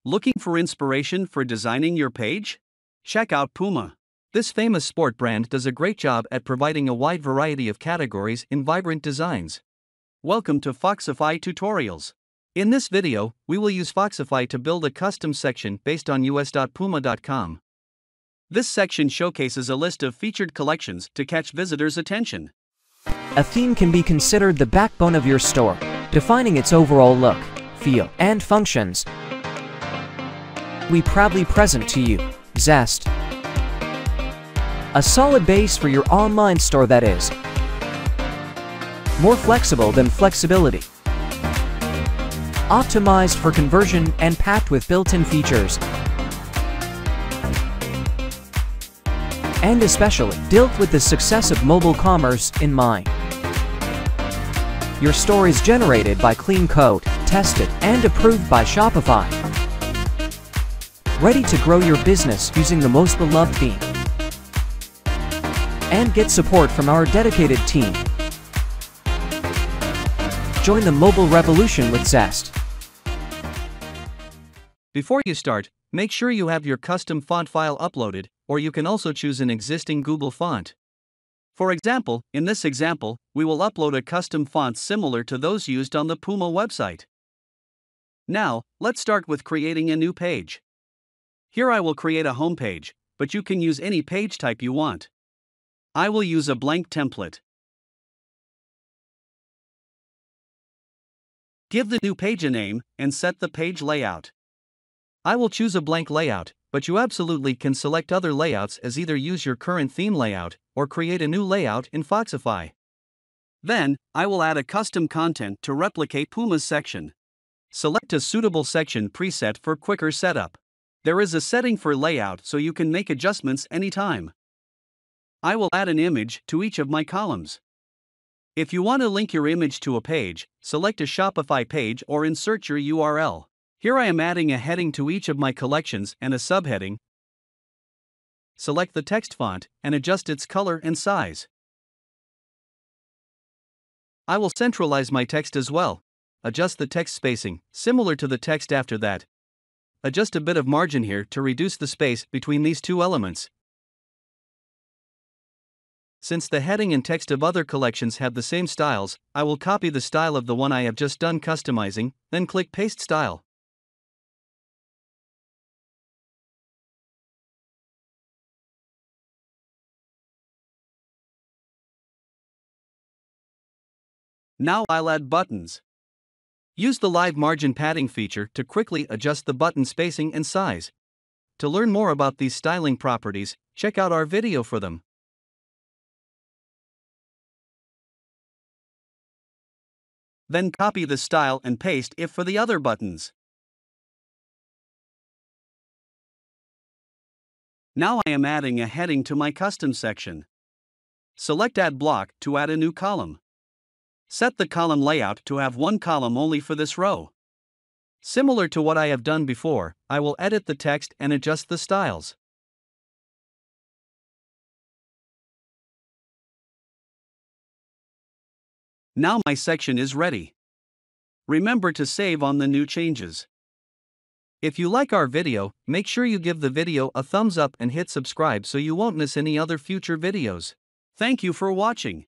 Looking for inspiration for designing your page? Check out Puma. This famous sport brand does a great job at providing a wide variety of categories in vibrant designs. Welcome to Foxify Tutorials. In this video, we will use Foxify to build a custom section based on us.puma.com. This section showcases a list of featured collections to catch visitors' attention. A theme can be considered the backbone of your store, defining its overall look, feel, and functions. We proudly present to you Zest, a solid base for your online store that is more flexible than flexibility, optimized for conversion and packed with built-in features, and especially dealt with the success of mobile commerce in mind. Your store is generated by clean code, tested and approved by Shopify. Ready to grow your business using the most beloved theme and get support from our dedicated team. Join the mobile revolution with Zest. Before you start, make sure you have your custom font file uploaded, or you can also choose an existing Google font. For example, in this example, we will upload a custom font similar to those used on the Puma website. Now, let's start with creating a new page. Here I will create a home page, but you can use any page type you want. I will use a blank template. Give the new page a name and set the page layout. I will choose a blank layout, but you absolutely can select other layouts as either use your current theme layout or create a new layout in Foxify. Then, I will add a custom content to replicate Puma's section. Select a suitable section preset for quicker setup. There is a setting for layout so you can make adjustments anytime. I will add an image to each of my columns. If you want to link your image to a page, select a Shopify page or insert your URL. Here I am adding a heading to each of my collections and a subheading. Select the text font and adjust its color and size. I will centralize my text as well. Adjust the text spacing, similar to the text after that. Adjust a bit of margin here to reduce the space between these two elements. Since the heading and text of other collections have the same styles, I will copy the style of the one I have just done customizing, then click Paste Style. Now I'll add buttons. Use the live margin padding feature to quickly adjust the button spacing and size. To learn more about these styling properties, check out our video for them. Then copy the style and paste it for the other buttons. Now I am adding a heading to my custom section. Select Add Block to add a new column. Set the column layout to have one column only for this row. Similar to what I have done before, I will edit the text and adjust the styles. Now my section is ready. Remember to save on the new changes. If you like our video, make sure you give the video a thumbs up and hit subscribe so you won't miss any other future videos. Thank you for watching.